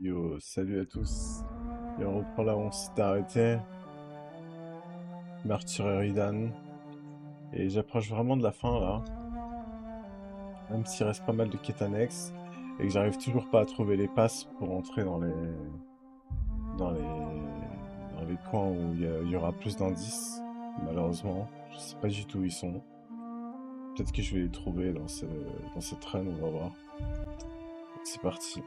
Yo, salut à tous. Et on reprend là où on s'est arrêté. Martyr Dan. Et j'approche vraiment de la fin là. Même s'il reste pas mal de quêtes annexes. Et que j'arrive toujours pas à trouver les passes pour entrer dans les, dans les coins où il y aura plus d'indices. Malheureusement. Je sais pas du tout où ils sont. Peut-être que je vais les trouver dans cette run, on va voir. C'est parti.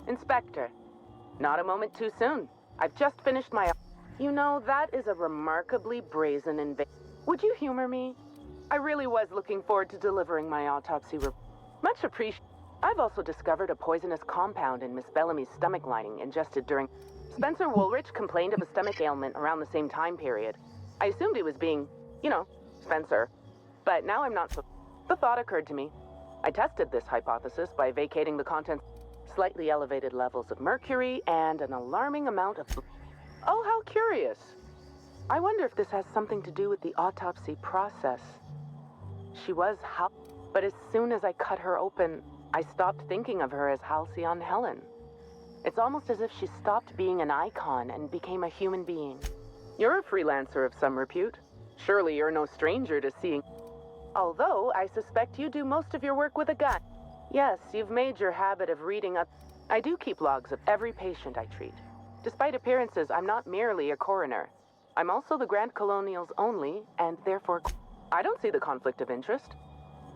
Inspector, not a moment too soon. I've just finished my... You know, that is a remarkably brazen invasion. Would you humor me? I really was looking forward to delivering my autopsy report. Much appreciated. I've also discovered a poisonous compound in Miss Bellamy's stomach lining ingested during... Spencer Woolrich complained of a stomach ailment around the same time period. I assumed he was being, Spencer. But now I'm not so... The thought occurred to me. I tested this hypothesis by vacating the contents, slightly elevated levels of mercury, and an alarming amount of... Oh, how curious. I wonder if this has something to do with the autopsy process. She was but as soon as I cut her open, I stopped thinking of her as Halcyon Helen. It's almost as if she stopped being an icon and became a human being. You're a freelancer of some repute. Surely you're no stranger to seeing... Although, I suspect you do most of your work with a gun. Yes, you've made your habit of reading up... I do keep logs of every patient I treat. Despite appearances, I'm not merely a coroner. I'm also the Grand Colonial's only, and therefore... I don't see the conflict of interest.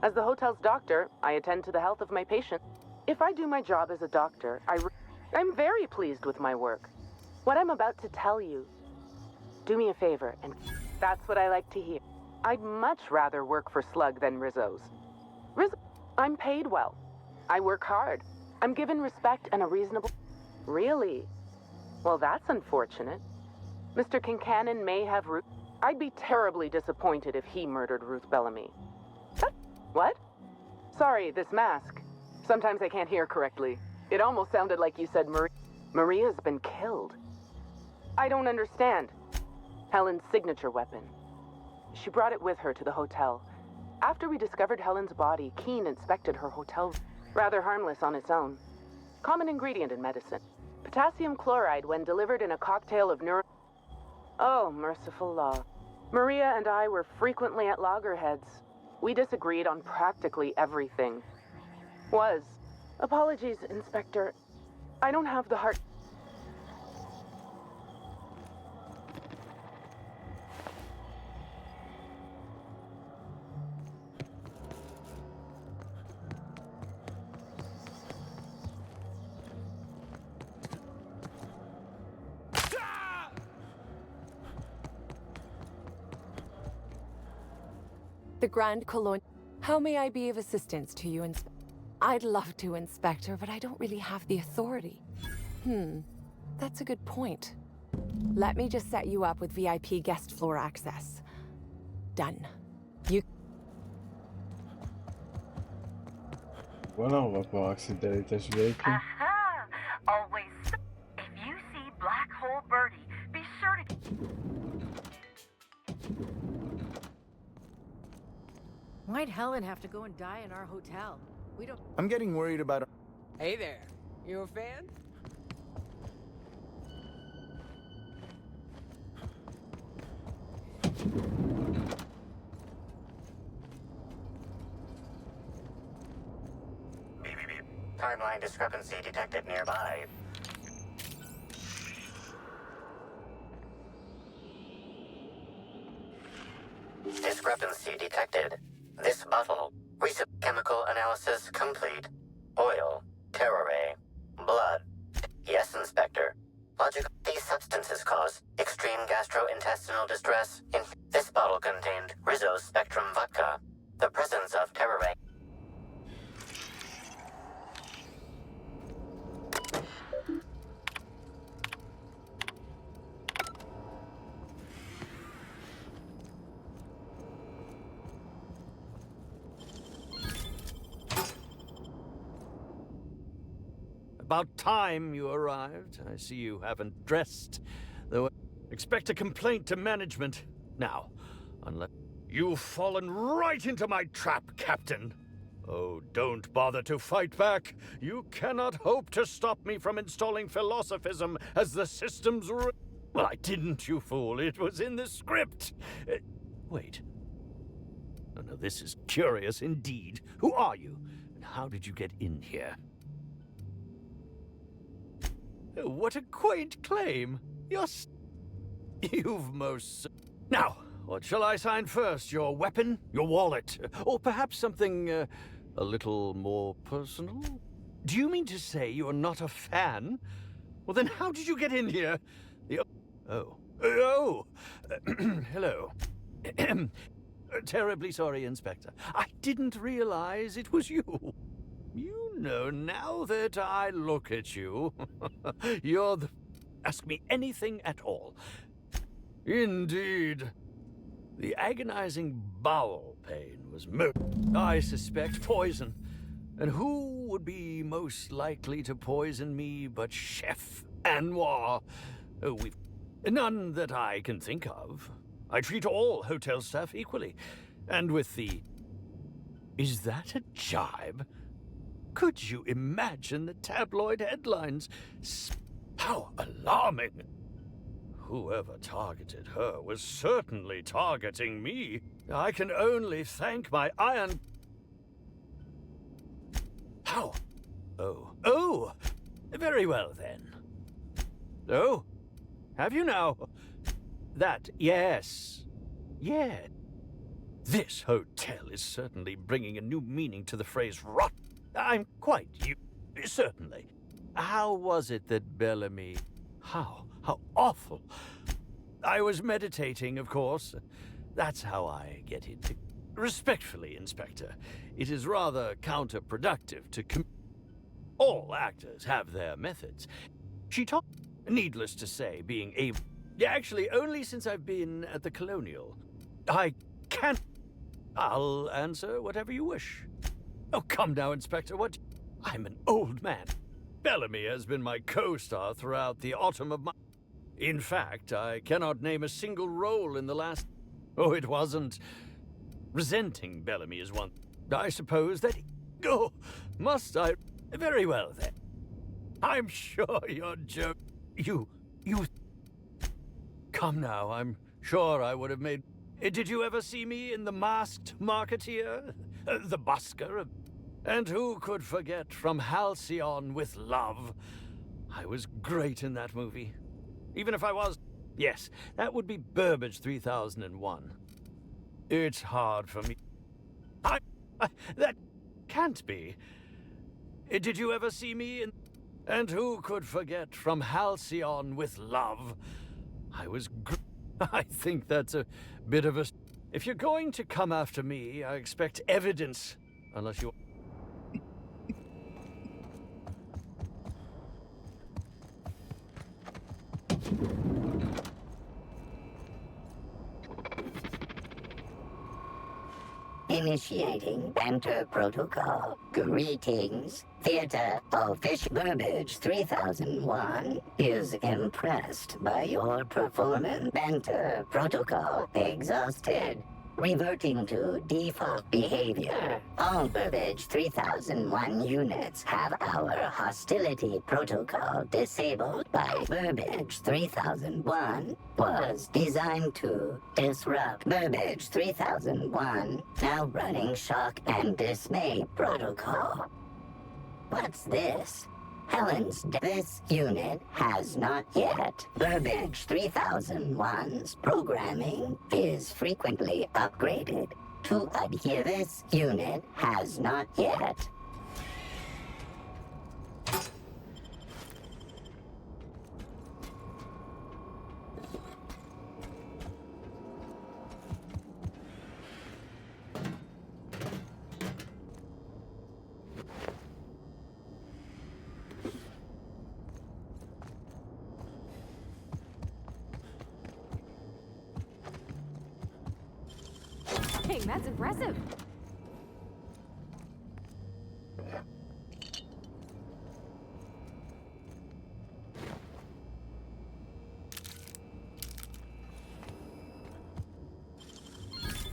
As the hotel's doctor, I attend to the health of my patients. If I do my job as a doctor, I'm very pleased with my work. What I'm about to tell you, do me a favor, and that's what I like to hear. I'd much rather work for Slug than Rizzo's. I'm paid well. I work hard. I'm given respect and a reasonable... Really? Well, that's unfortunate. Mr. Kincannon may have Ruth... I'd be terribly disappointed if he murdered Ruth Bellamy. What? Sorry, this mask. Sometimes I can't hear correctly. It almost sounded like you said Maria's been killed. I don't understand. Helen's signature weapon. She brought it with her to the hotel. After we discovered Helen's body, Keene inspected her hotel. Rather harmless on its own. Common ingredient in medicine. Potassium chloride when delivered in a cocktail of Oh, merciful law. Maria and I were frequently at loggerheads. We disagreed on practically everything. Apologies, Inspector. I don't have the heart... The Grand Colon. How may I be of assistance to you, I'd love to, Inspector, but I don't really have the authority. That's a good point. Let me just set you up with VIP guest floor access. Done. You... Voilà, on va pouvoir accéder à l'étage VIP. Aha! Always. If you see Black Hole Birdie, be sure to. Why'd Helen have to go and die in our hotel? We don't. I'm getting worried about. Hey there, you a fan? Beep, beep, beep. Timeline discrepancy detected nearby. Discrepancy detected. This bottle. Recent chemical analysis complete. Oil. Terrore. Blood. Yes, Inspector. Logical. These substances cause extreme gastrointestinal distress. This bottle contained Rizzo Spectrum vodka. The presence of terrore. About time you arrived. I see you haven't dressed, though. Expect a complaint to management. Now, unless you've fallen right into my trap, Captain. Oh, don't bother to fight back. You cannot hope to stop me from installing philosophism as the system's Well, I didn't, you fool. It was in the script. Wait. Oh, no, this is curious indeed. Who are you? And how did you get in here? What a quaint claim. You've most... Now, what shall I sign first? Your weapon? Your wallet? Or perhaps something a little more personal? Do you mean to say you're not a fan? Well, then how did you get in here? Hello. Terribly sorry, Inspector. I didn't realize it was you. You know, now that I look at you, you're the... Ask me anything at all. Indeed. The agonizing bowel pain was I suspect poison. And who would be most likely to poison me but Chef Anwar? Oh, we've... None that I can think of. I treat all hotel staff equally. And with the... Is that a jibe? Could you imagine the tabloid headlines? How alarming! Whoever targeted her was certainly targeting me. I can only thank my iron... How? Oh, very well then. Oh, have you now? That, yes. Yeah. This hotel is certainly bringing a new meaning to the phrase rot. I'm quite certainly. How was it that Bellamy... How awful. I was meditating, of course. That's how I get it. Respectfully, Inspector, it is rather counterproductive to all actors have their methods. She talked, needless to say, being able... Actually, only since I've been at the Colonial. I can't... I'll answer whatever you wish. Oh, come now, Inspector, what... I'm an old man. Bellamy has been my co-star throughout the autumn of my... In fact, I cannot name a single role in the last... Oh, it wasn't... Resenting Bellamy is one... I suppose that... Oh, must I... Very well, then. I'm sure you're joking. You... Come now, I'm sure I would have made... Did you ever see me in The Masked Marketeer? The busker? And who could forget From Halcyon with Love? I was great in that movie. Even if I was... Yes, that would be Burbage 3001. It's hard for me... That can't be. Did you ever see me in... And who could forget From Halcyon with Love? I was I think that's a bit of a... If you're going to come after me, I expect evidence. Unless you... Initiating enter protocol. Greetings. Theater of Fish Burbage 3001 is impressed by your performance. Enter protocol exhausted. Reverting to default behavior. All Burbage 3001 units have our hostility protocol disabled by Burbage 3001 was designed to disrupt Burbage 3001, now running shock and dismay protocol. What's this? This unit has not yet. Burbage 3001's programming is frequently upgraded to adhere. This unit has not yet. Hey, that's impressive.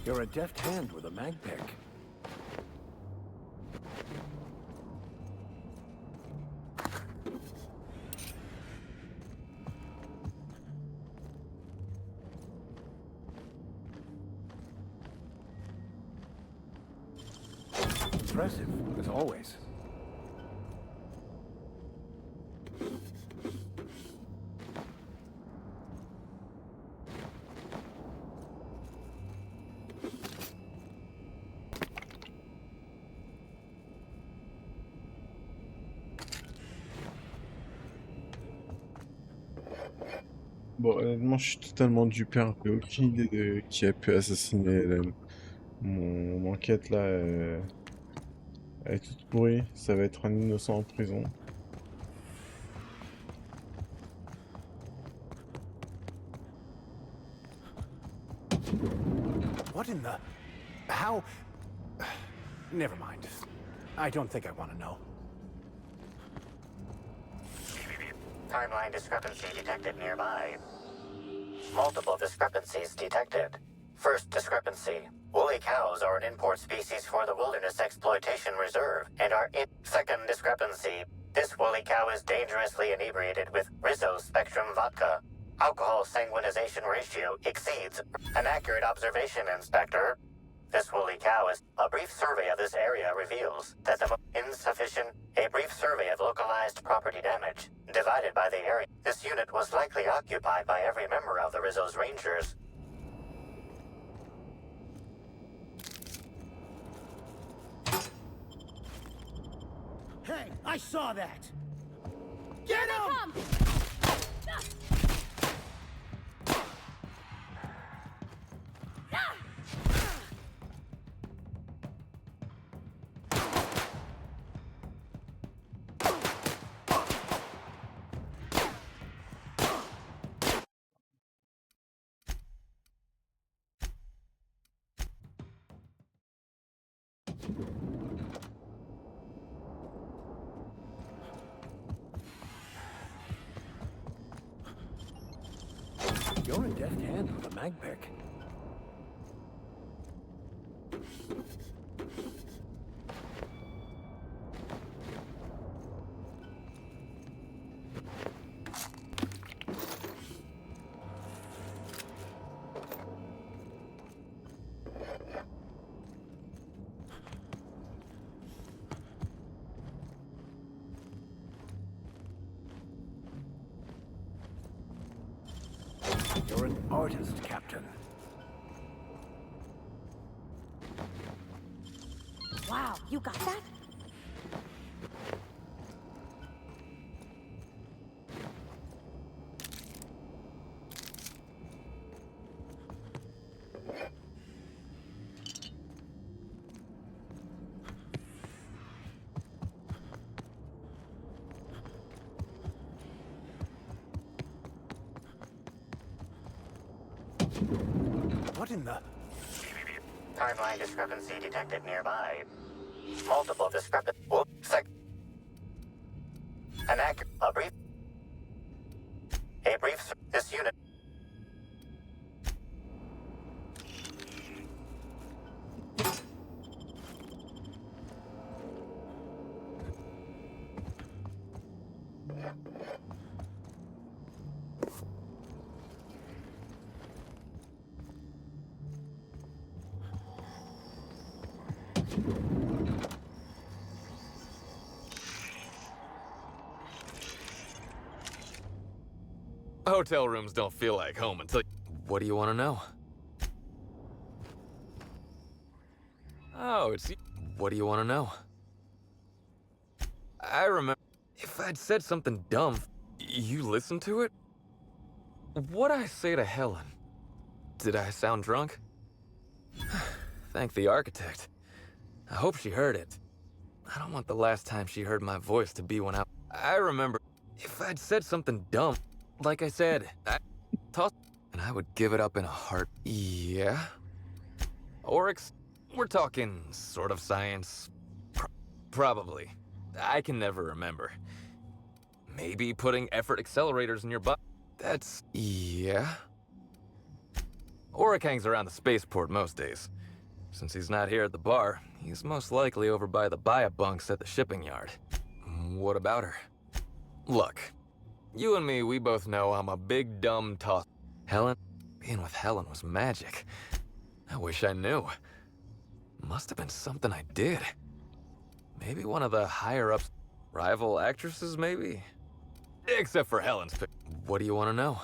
You're a deft hand with a mag pick. Impressive, as always. Bon, honnêtement, je suis totalement dupé, hein. J'ai aucune idée de qui a pu assassiner mon enquête là. Elle est toute pourrie. Ça va être un innocent en prison. What in the... How... Never mind. I don't think I want to know. Timeline discrepancy detected nearby. Multiple discrepancies detected. First discrepancy. Woolly cows are an import species for the Wilderness Exploitation Reserve and are in... Second discrepancy. This woolly cow is dangerously inebriated with Rizzo Spectrum vodka. Alcohol sanguinization ratio exceeds. An accurate observation, Inspector. This woolly cow is... A brief survey of this area reveals that the... Insufficient. A brief survey of localized property damage. Divided by the area. This unit was likely occupied by every member of the Rizzo's Rangers. Hey, I saw that! Get him! You're a deft hand with a mag pick. You're an artist, Captain. Wow, you got that? What in the... Timeline discrepancy detected nearby. Multiple discrepancies. An accurate. A brief. This unit. Hotel rooms don't feel like home until... What do you want to know? Oh, it's... What do you want to know? I remember... If I'd said something dumb, you listened to it? What'd I say to Helen? Did I sound drunk? Thank the architect. I hope she heard it. I don't want the last time she heard my voice to be when I remember... If I'd said something dumb... Like I said, I tossed, and I would give it up in a heart. Yeah? Oryx, we're talking sort of science. Probably. I can never remember. Maybe putting effort accelerators in your butt. That's... Yeah? Oryx hangs around the spaceport most days. Since he's not here at the bar, he's most likely over by the bunks at the shipping yard. What about her? Look. You and me, we both know I'm a big dumb toss. Helen? Being with Helen was magic. I wish I knew. Must have been something I did. Maybe one of the higher-ups. Rival actresses, maybe? Except for Helen's pick. What do you want to know?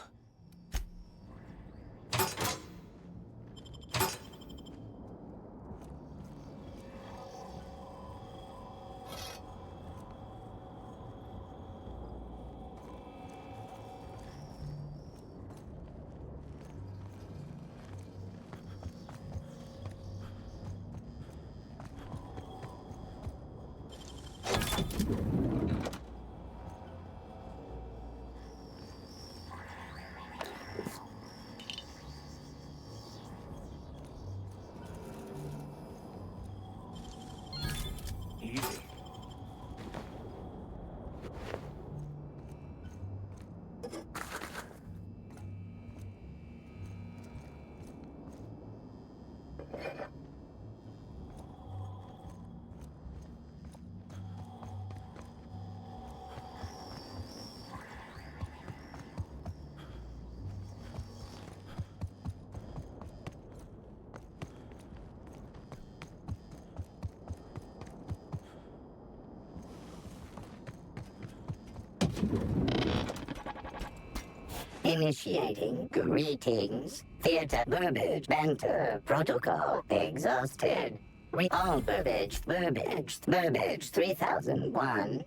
Initiating greetings. Theater Burbage banter protocol exhausted. All Burbage 3001.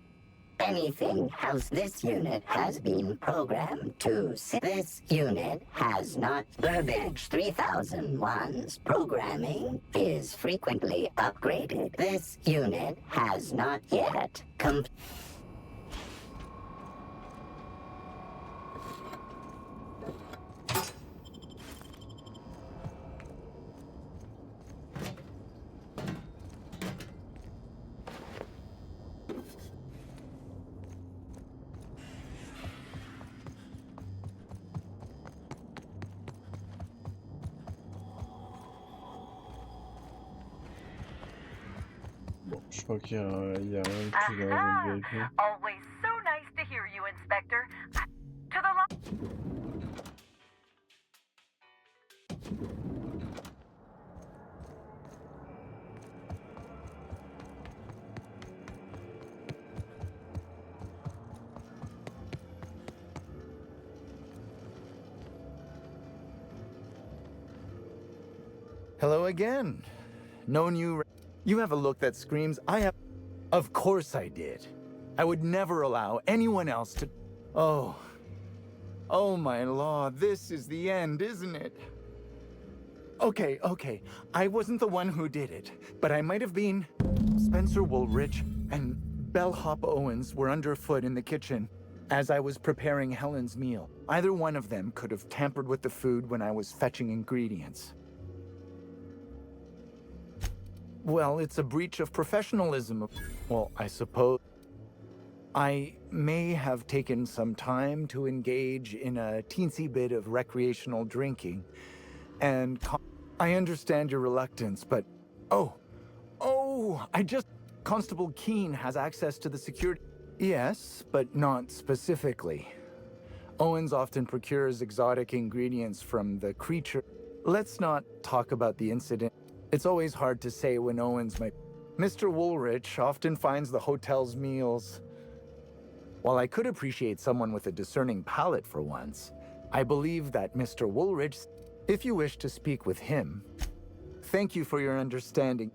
Anything house this unit has been programmed to this unit has not. Burbage 3001's programming is frequently upgraded. This unit has not yet Bon, je crois qu'il y a rien de plus dans la zone VIP. Always so nice to hear you, Inspector. To the Hello again. Known you... You have a look that screams, I have... Of course I did. I would never allow anyone else to... Oh. Oh my law, this is the end, isn't it? Okay. I wasn't the one who did it, but I might have been... Spencer Woolrich and Bellhop Owens were underfoot in the kitchen as I was preparing Helen's meal. Either one of them could have tampered with the food when I was fetching ingredients. Well, it's a breach of professionalism. Well, I suppose I may have taken some time to engage in a teensy bit of recreational drinking, and I understand your reluctance, but I just Constable Keene has access to the security. Yes, but not specifically. Owens often procures exotic ingredients from the creature. Let's not talk about the incident. It's always hard to say when Owens might. Mr. Woolrich often finds the hotel's meals. While I could appreciate someone with a discerning palate for once, I believe that Mr. Woolrich, if you wish to speak with him, thank you for your understanding.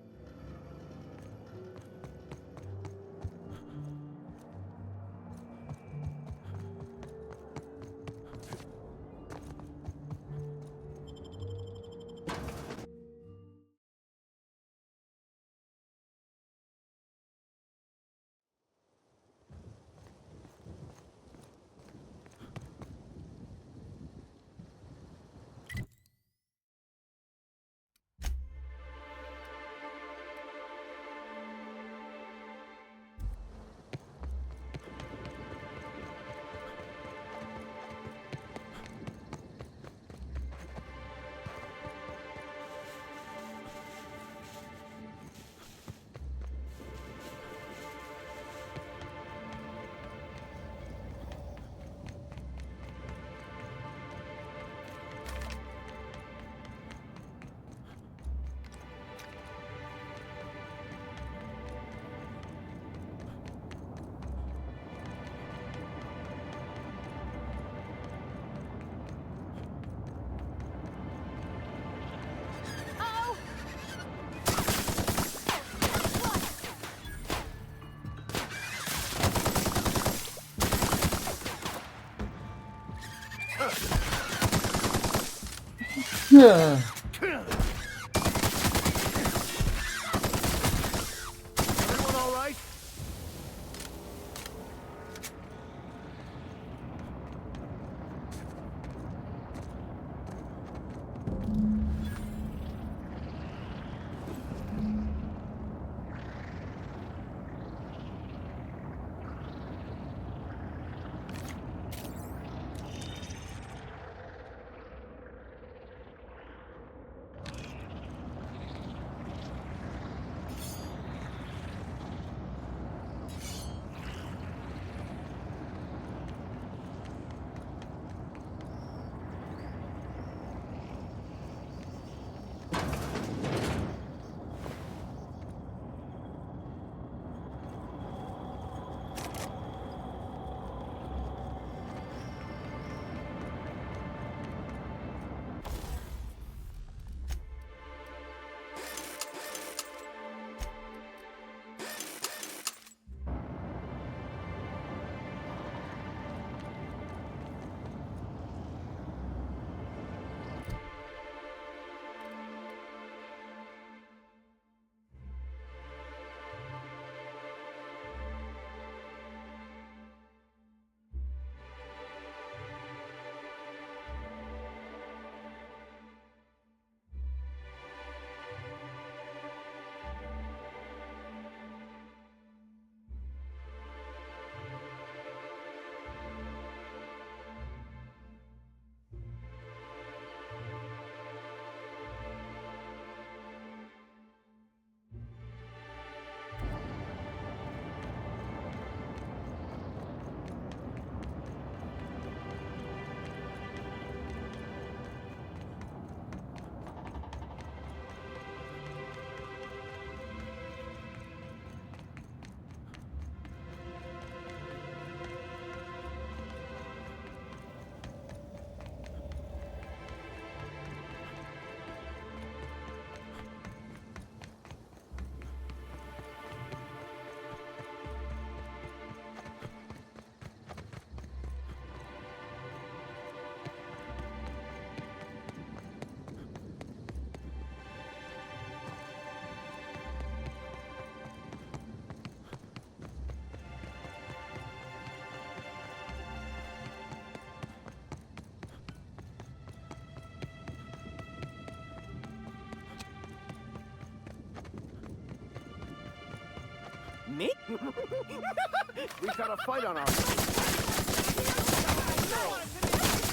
Yeah. Everyone all right? We got a fight on our hands.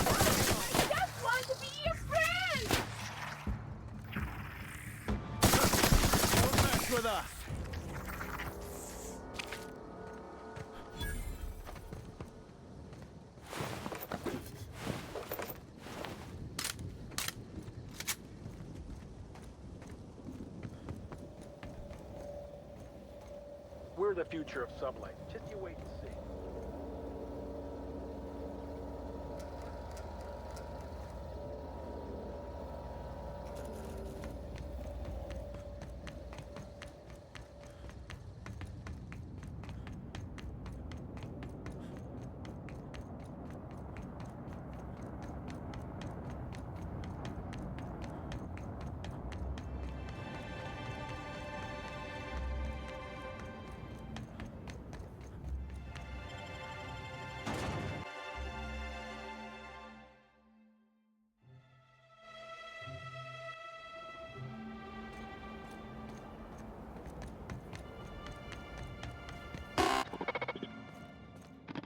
I just want to be your friend! Don't mess with us. We're the future of sublight. Just you wait and see.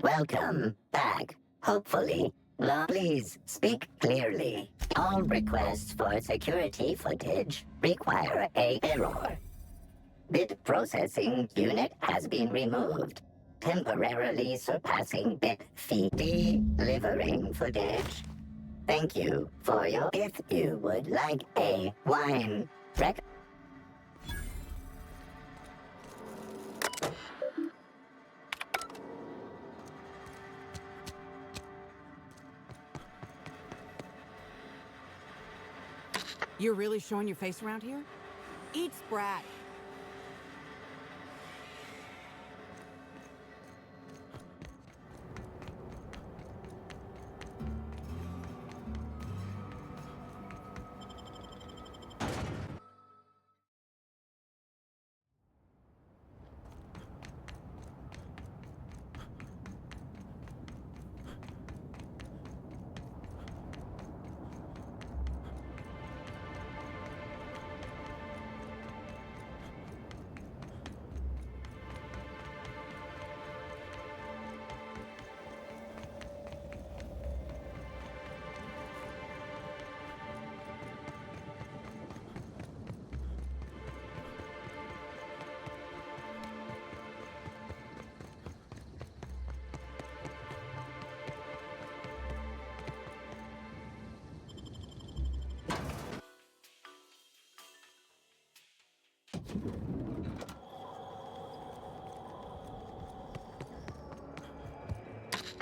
Welcome back. Hopefully. Please speak clearly. All requests for security footage require a error. Bit processing unit has been removed, temporarily surpassing bit feed delivering footage. Thank you for your. If you would like a wine rec. You're really showing your face around here? Eat Sprat.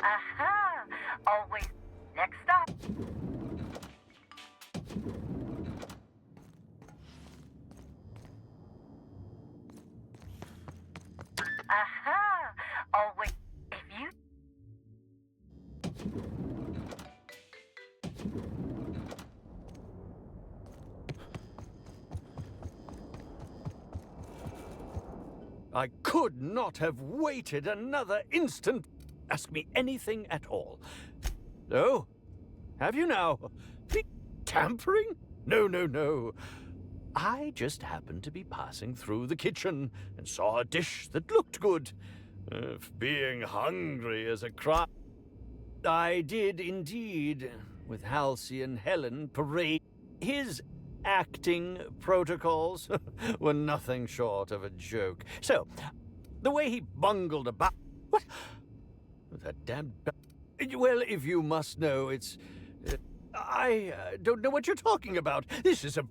Aha! Always. Next stop. Aha! Always. If you. I could not have waited another instant. Ask me anything at all. Oh, have you now? Tampering? No, no, no. I just happened to be passing through the kitchen and saw a dish that looked good. If being hungry is a crime, I did indeed, with Halcyon Helen parade. His acting protocols were nothing short of a joke. So, the way he bungled about... What? That damn... Well, if you must know, it's... I don't know what you're talking about. This is a...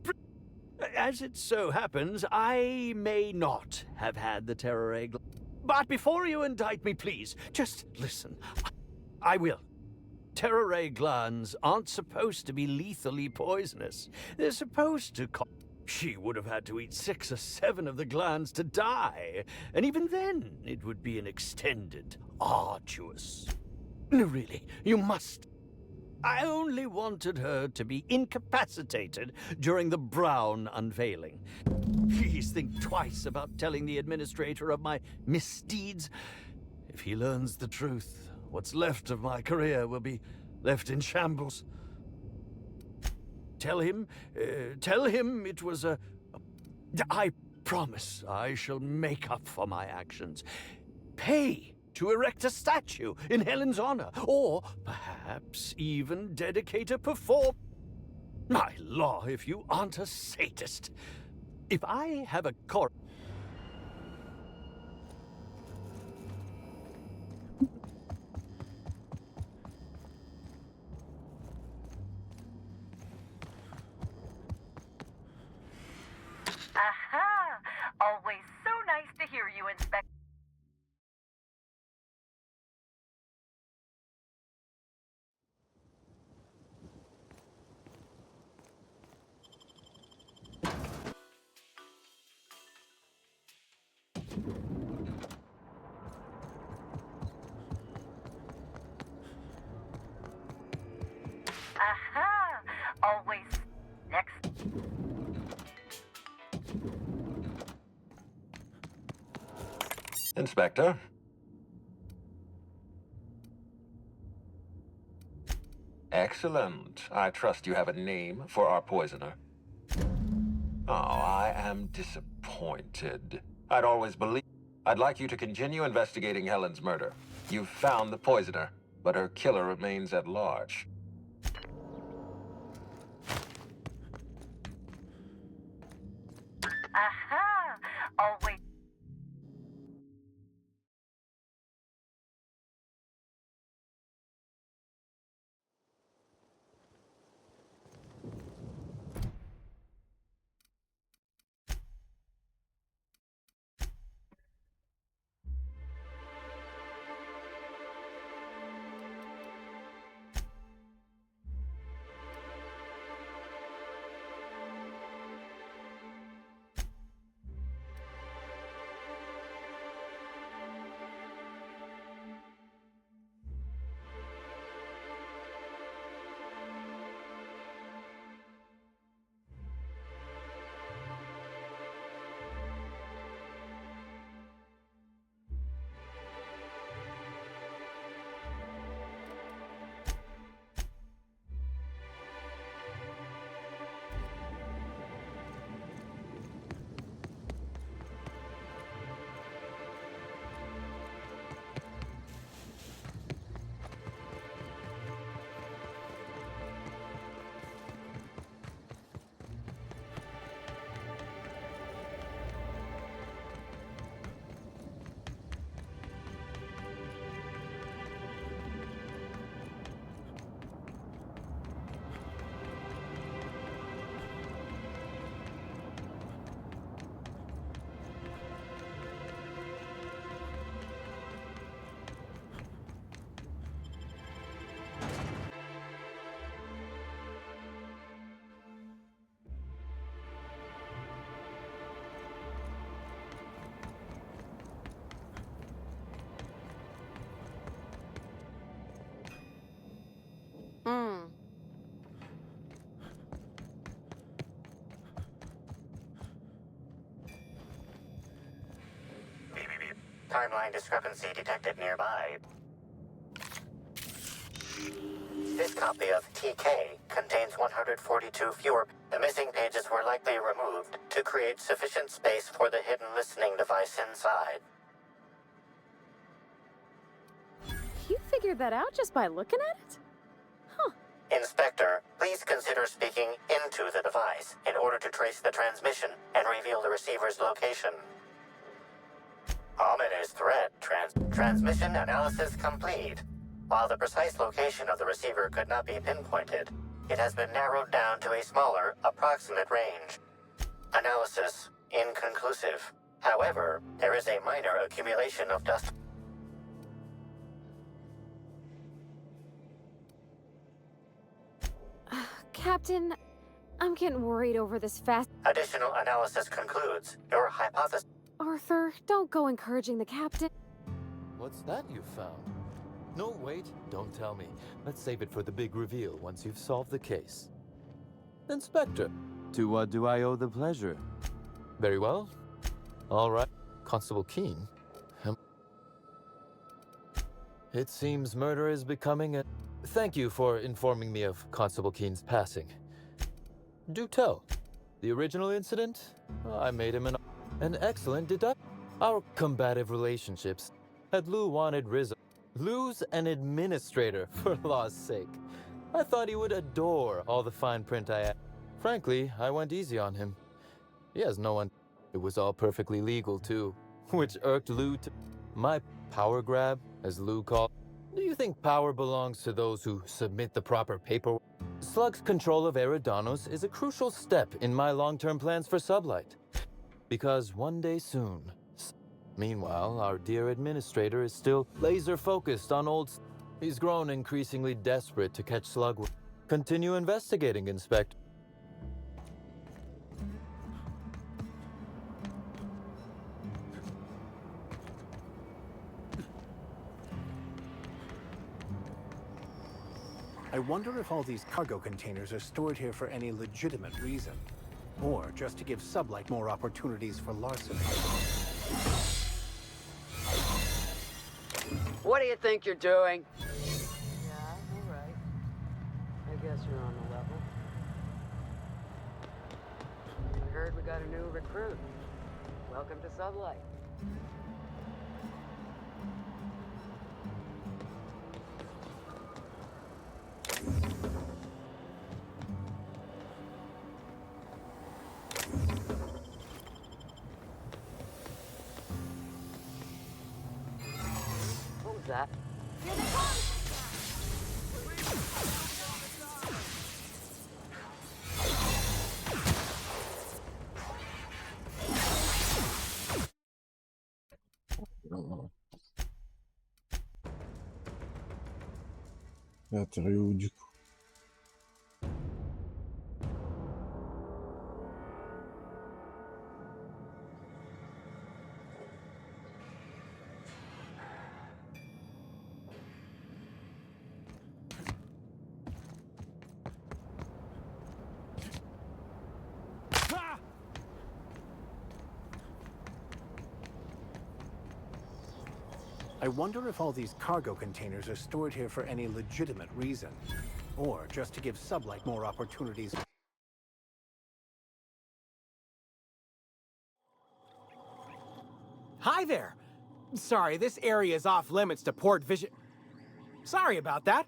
As it so happens, I may not have had the terror egg. But before you indict me, please, just listen. I will. Terror ray glands aren't supposed to be lethally poisonous. They're supposed to... She would have had to eat 6 or 7 of the glands to die. And even then, it would be an extended, arduous... No, really, you must... I only wanted her to be incapacitated during the Brown unveiling. Please think twice about telling the administrator of my misdeeds. If he learns the truth, what's left of my career will be left in shambles. Tell him it was promise I shall make up for my actions. Pay to erect a statue in Helen's honor, or perhaps even dedicate a perform. My law, if you aren't a sadist. If I have a Aha! Always so nice to hear you, Inspector. Aha! Always next. Inspector? Excellent. I trust you have a name for our poisoner. Oh, I am disappointed. I'd always believed. I'd like you to continue investigating Helen's murder. You've found the poisoner, but her killer remains at large. Aha! Always. Timeline discrepancy detected nearby. This copy of TK contains 142 fewer. The missing pages were likely removed to create sufficient space for the hidden listening device inside. You figured that out just by looking at it? Inspector, please consider speaking into the device in order to trace the transmission and reveal the receiver's location. Ominous threat. Transmission analysis complete. While the precise location of the receiver could not be pinpointed, it has been narrowed down to a smaller, approximate range. Analysis inconclusive. However, there is a minor accumulation of dust. Captain, I'm getting worried over this fast. Additional analysis concludes your hypothesis. Arthur, don't go encouraging the captain. What's that you found? No, wait, don't tell me. Let's save it for the big reveal once you've solved the case. Inspector, to what do I owe the pleasure? Very well. All right. Constable Keene. It seems murder is becoming a... Thank you for informing me of Constable Keene's passing. Do tell. The original incident? I made him an... An excellent deduction. Our combative relationships had Lou wanted Rizzo. Lou's an administrator, for law's sake. I thought he would adore all the fine print I had. Frankly, I went easy on him. He has no one. It was all perfectly legal, too, which irked Lou to my power grab, as Lou called. Do you think power belongs to those who submit the proper paperwork? Slug's control of Eridanos is a crucial step in my long-term plans for Sublight. Because one day soon. Meanwhile, our dear administrator is still laser-focused on old... He's grown increasingly desperate to catch Slug. Continue investigating, Inspector. I wonder if all these cargo containers are stored here for any legitimate reason. Or just to give Sublight more opportunities for larceny. What do you think you're doing? Yeah, all right. I guess you're on the level. I heard we got a new recruit. Welcome to Sublight. What was that? L'intérieur où du coup? I wonder if all these cargo containers are stored here for any legitimate reason. Or just to give Sublight more opportunities. Hi there! Sorry, this area is off limits to port vision. Sorry about that.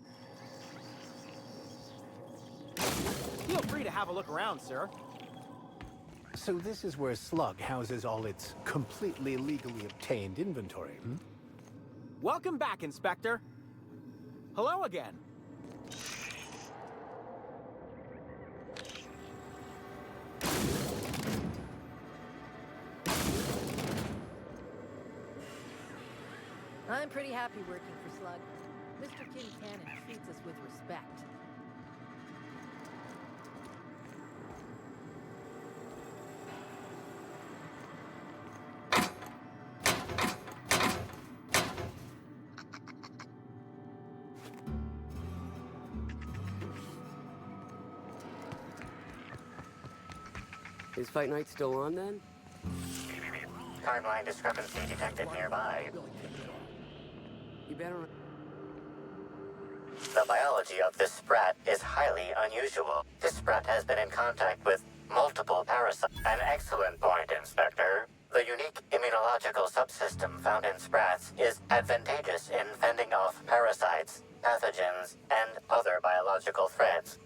Feel free to have a look around, sir. So this is where Slug houses all its completely legally obtained inventory, hmm? Welcome back, Inspector. Hello again. I'm pretty happy working for Slug. Mr. Kincannon treats us with respect. Is Fight Night still on then? Timeline discrepancy detected nearby. You better... The biology of this sprat is highly unusual. This sprat has been in contact with multiple parasites. An excellent point, Inspector. The unique immunological subsystem found in sprats is advantageous in fending off parasites, pathogens, and other biological threats.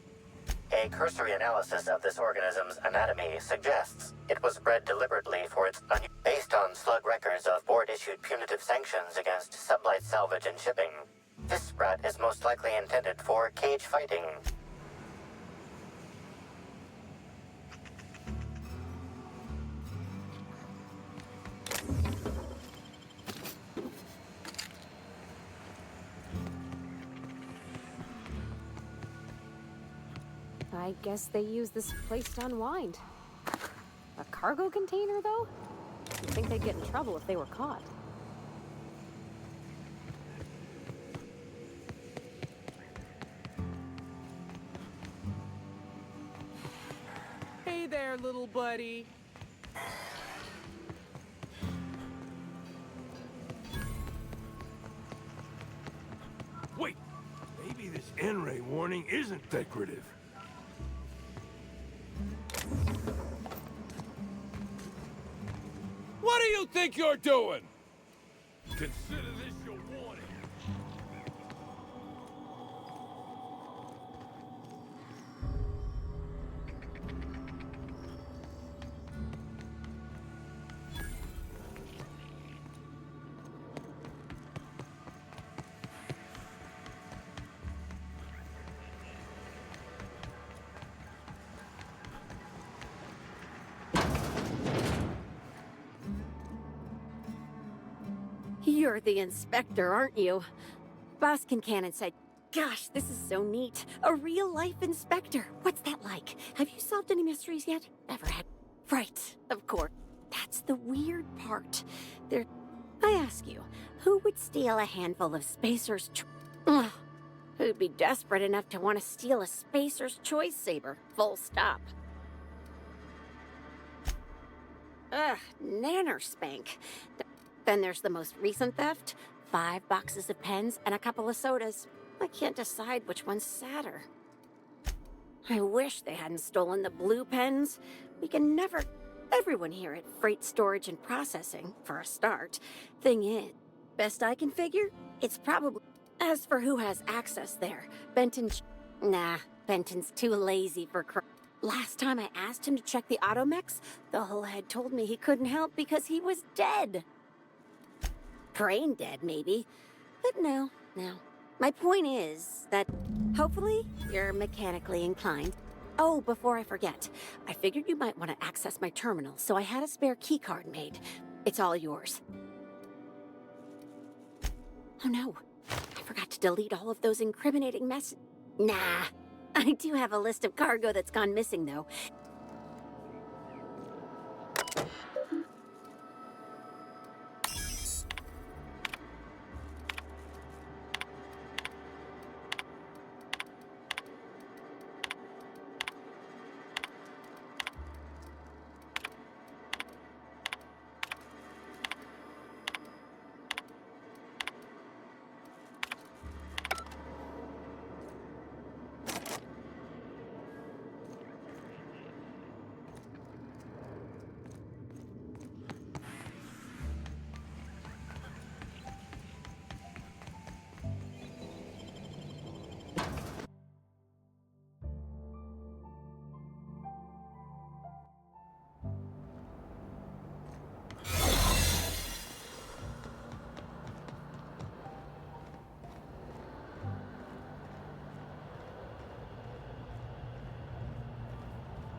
A cursory analysis of this organism's anatomy suggests it was bred deliberately for its based on Slug records of board-issued punitive sanctions against Sublight salvage and shipping. This sprat is most likely intended for cage fighting. I guess they use this place to unwind. A cargo container, though? You'd think they'd get in trouble if they were caught. Hey there, little buddy. Wait, maybe this N-ray warning isn't decorative. think you're doing? Consider this your warning. You're the inspector, aren't you? Boss Kincannon said, gosh, this is so neat. A real-life inspector. What's that like? Have you solved any mysteries yet? Never had. Right, of course. That's the weird part. I ask you, who would steal a handful of Spacer's Ugh. Who'd be desperate enough to want to steal a Spacer's Choice saber? Full stop. Ugh, nanner spank. Then there's the most recent theft. 5 boxes of pens and a couple of sodas. I can't decide which one's sadder. I wish they hadn't stolen the blue pens. We can never... Everyone here at Freight Storage and Processing, for a start. Thing is, best I can figure, it's probably... As for who has access there, Benton... Nah, Benton's too lazy for... Last time I asked him to check the automechs, the whole head told me he couldn't help because he was dead. Brain dead, maybe. But no. My point is that hopefully you're mechanically inclined. Oh, before I forget, I figured you might want to access my terminal, so I had a spare keycard made. It's all yours. Oh no, I forgot to delete all of those incriminating messages. Nah, I do have a list of cargo that's gone missing, though.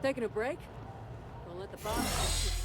Taking a break? Don't let the boss...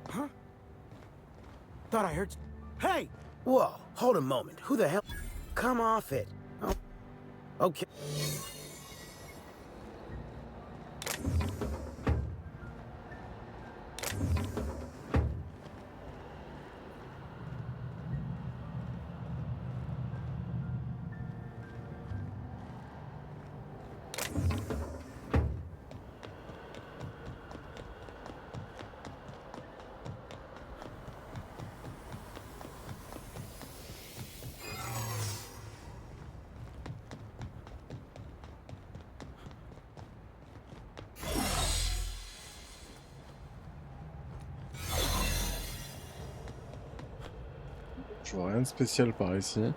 Huh? Thought I heard... Hey! Whoa, hold a moment. Who the hell... Come off it. Oh. Okay. Je vois rien de spécial par ici.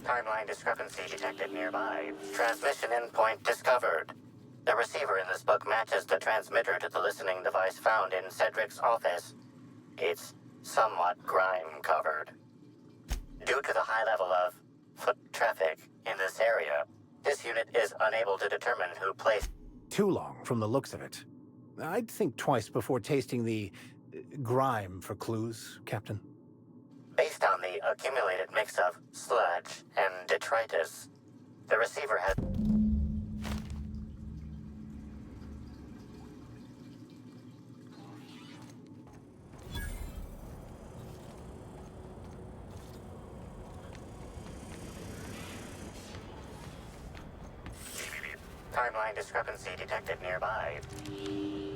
Timeline discrepancy detected nearby. Transmission endpoint discovered. The receiver in this book matches the transmitter to the listening device found in Cedric's office. It's somewhat grime-covered. Due to the high level of foot traffic in this area, this unit is unable to determine who placed... Too long from the looks of it. I'd think twice before tasting the grime for clues, Captain. Based on the accumulated mix of sludge and detritus, the receiver has... Timeline discrepancy detected nearby.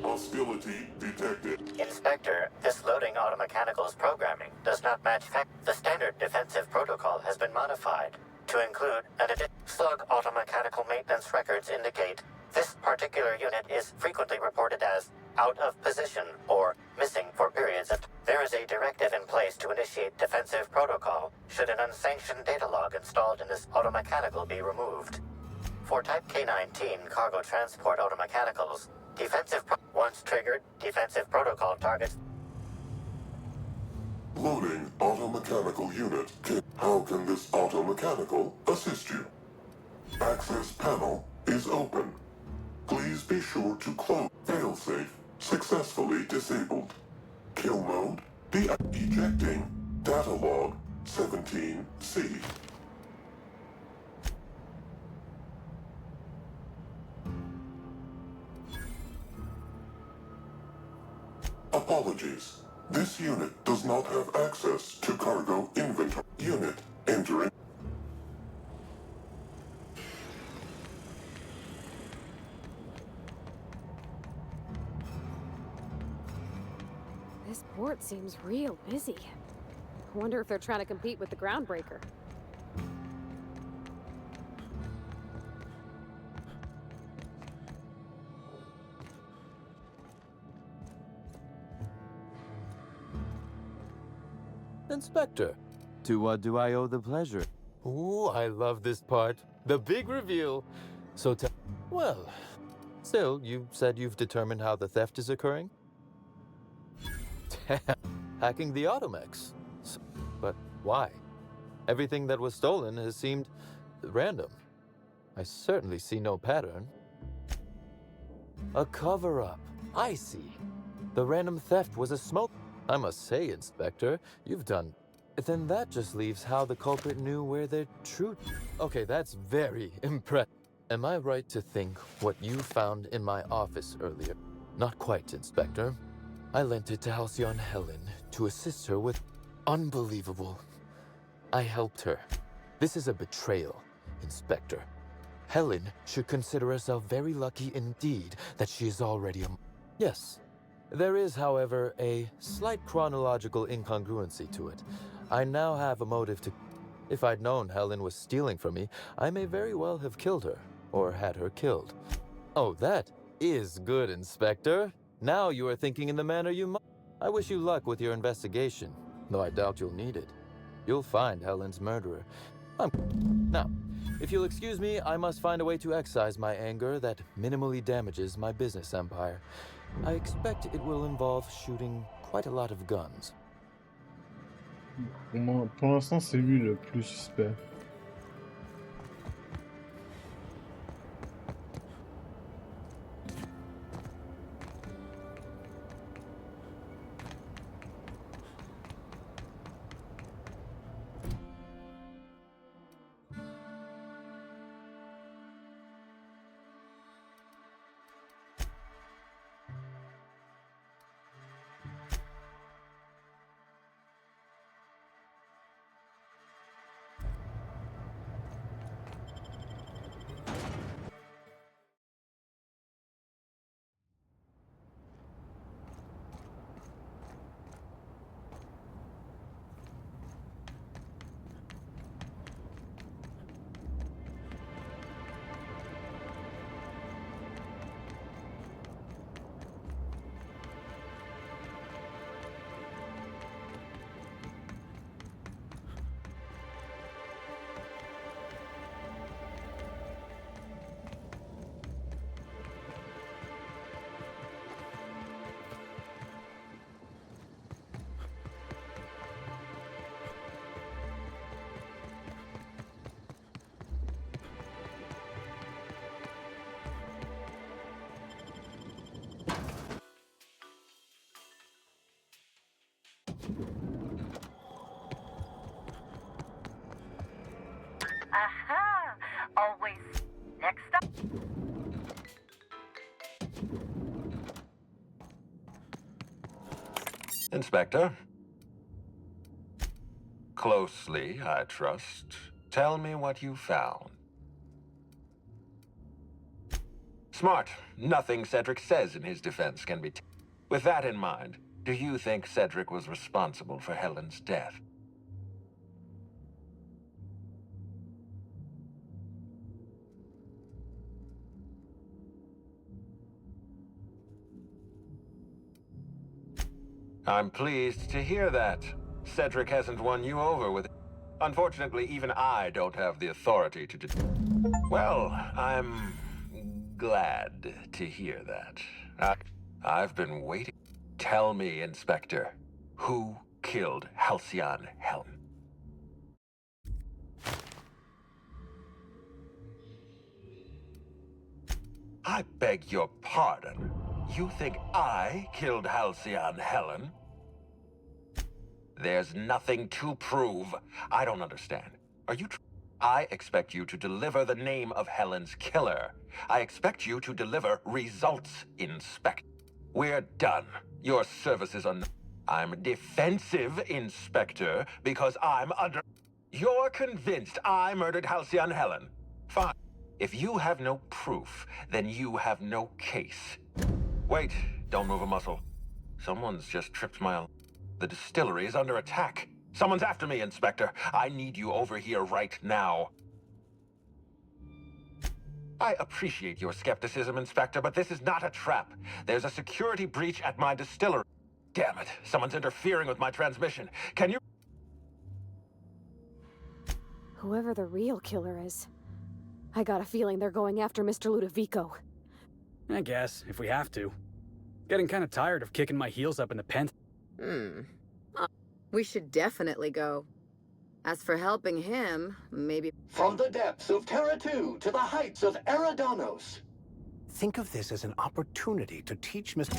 Hostility detected. Inspector, this loading automechanical's programming does not match fact. The standard defensive protocol has been modified to include an additional slug automechanical maintenance records indicate this particular unit is frequently reported as out of position or missing for periods of... There is a directive in place to initiate defensive protocol should an unsanctioned data log installed in this automechanical be removed. For Type K-19 cargo transport automechanicals, once triggered, defensive protocol targets... Loading automechanical unit. How can this automechanical assist you? Access panel is open. Please be sure to close. Failsafe successfully disabled. Kill mode ejecting. Data log 17C. Apologies. This unit does not have access to cargo inventory. Unit entering. This port seems real busy. I wonder if they're trying to compete with the Groundbreaker. Inspector, to what do I owe the pleasure? Ooh, I love this part. The big reveal. So well, still, you said you've determined how the theft is occurring? Hacking the Automex. But why? Everything that was stolen has seemed random. I certainly see no pattern. A cover-up. I see. The random theft was a smoke. I must say, Inspector, you've done... Then that just leaves how the culprit knew where their true... Okay, that's very impressive. Am I right to think what you found in my office earlier? Not quite, Inspector. I lent it to Halcyon Helen to assist her with... Unbelievable. I helped her. This is a betrayal, Inspector. Helen should consider herself very lucky indeed that she is already a... Yes. There is, however, a slight chronological incongruency to it. I now have a motive to... If I'd known Helen was stealing from me, I may very well have killed her, or had her killed. Oh, that is good, Inspector. Now you are thinking in the manner you must. I wish you luck with your investigation, though I doubt you'll need it. You'll find Helen's murderer. Now, if you'll excuse me, I must find a way to excise my anger that minimally damages my business empire. I expect it will involve shooting quite a lot of guns. Pour l'instant, c'est lui le plus suspect. Inspector. Closely, I trust. Tell me what you found. Smart. Nothing Cedric says in his defense can be... With that in mind, do you think Cedric was responsible for Helen's death? I'm pleased to hear that. Cedric hasn't won you over with... Unfortunately, even I don't have the authority to... Well, I'm glad to hear that. I've been waiting. Tell me, Inspector, who killed Halcyon Helen? I beg your pardon. You think I killed Halcyon Helen? There's nothing to prove. I don't understand. Are you... I expect you to deliver the name of Helen's killer. I expect you to deliver results, Inspector. We're done. Your services are... I'm defensive, Inspector, because I'm under... You're convinced I murdered Halcyon Helen. Fine. If you have no proof, then you have no case. Wait, don't move a muscle. Someone's just tripped my... The distillery is under attack. Someone's after me, Inspector. I need you over here right now. I appreciate your skepticism, Inspector, but this is not a trap. There's a security breach at my distillery. Damn it, someone's interfering with my transmission. Can you... Whoever the real killer is, I got a feeling they're going after Mr. Ludovico. I guess, if we have to. Getting kind of tired of kicking my heels up in the pen. We should definitely go. As for helping him, maybe... From the depths of Terra 2 to the heights of Eridanos. Think of this as an opportunity to teach Mr.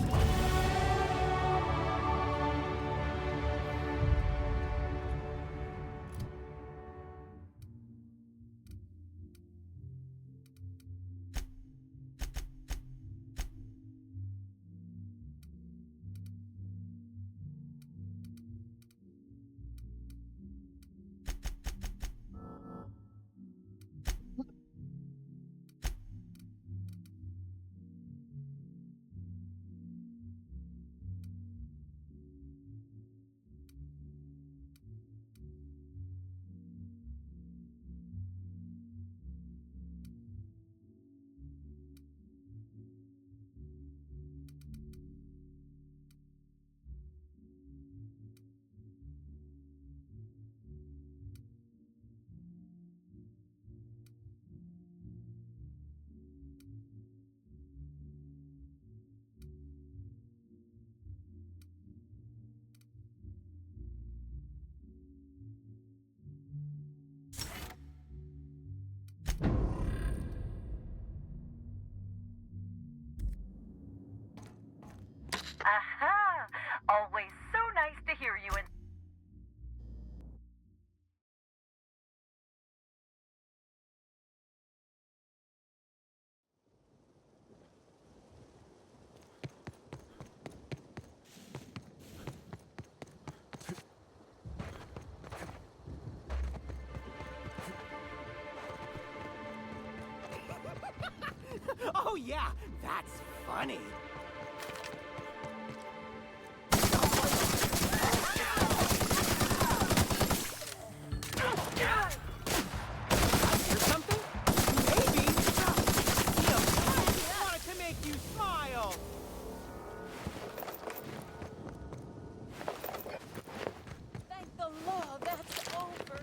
Aha! Always so nice to hear you. And Oh yeah, that's funny. Thank the law, that's over.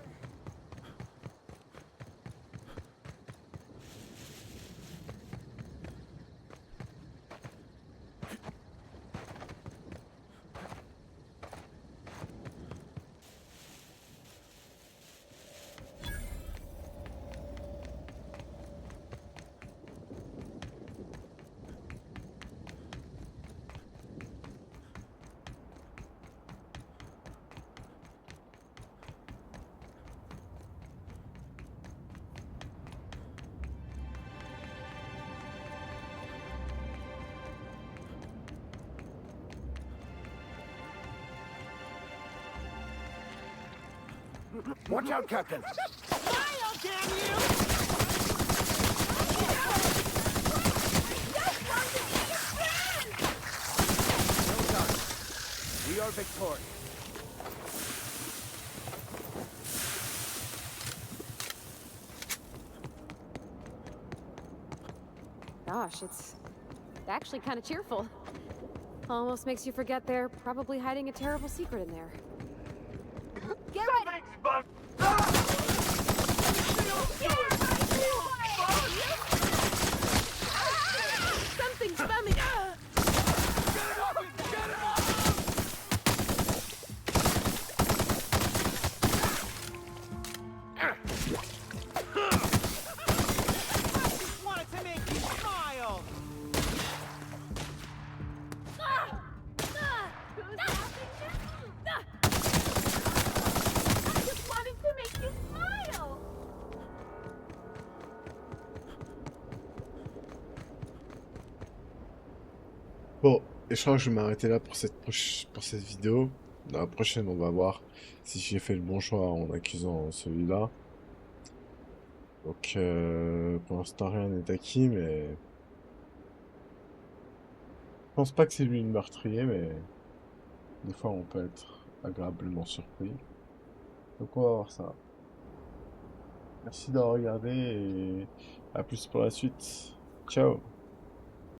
Watch out, Captain. Smile, damn you! Well done. We are victorious. Gosh, it's actually kind of cheerful. Almost makes you forget they're probably hiding a terrible secret in there. Get ready! Something's bumming! Wanted to make you smile! Bon, et je crois que je vais m'arrêter là pour cette vidéo. Dans la prochaine, on va voir si j'ai fait le bon choix en accusant celui-là. Donc, pour l'instant, rien n'est acquis, mais... Je pense pas que c'est lui le meurtrier, mais... Des fois, on peut être agréablement surpris. Donc, on va voir ça. Merci d'avoir regardé et à plus pour la suite. Ciao!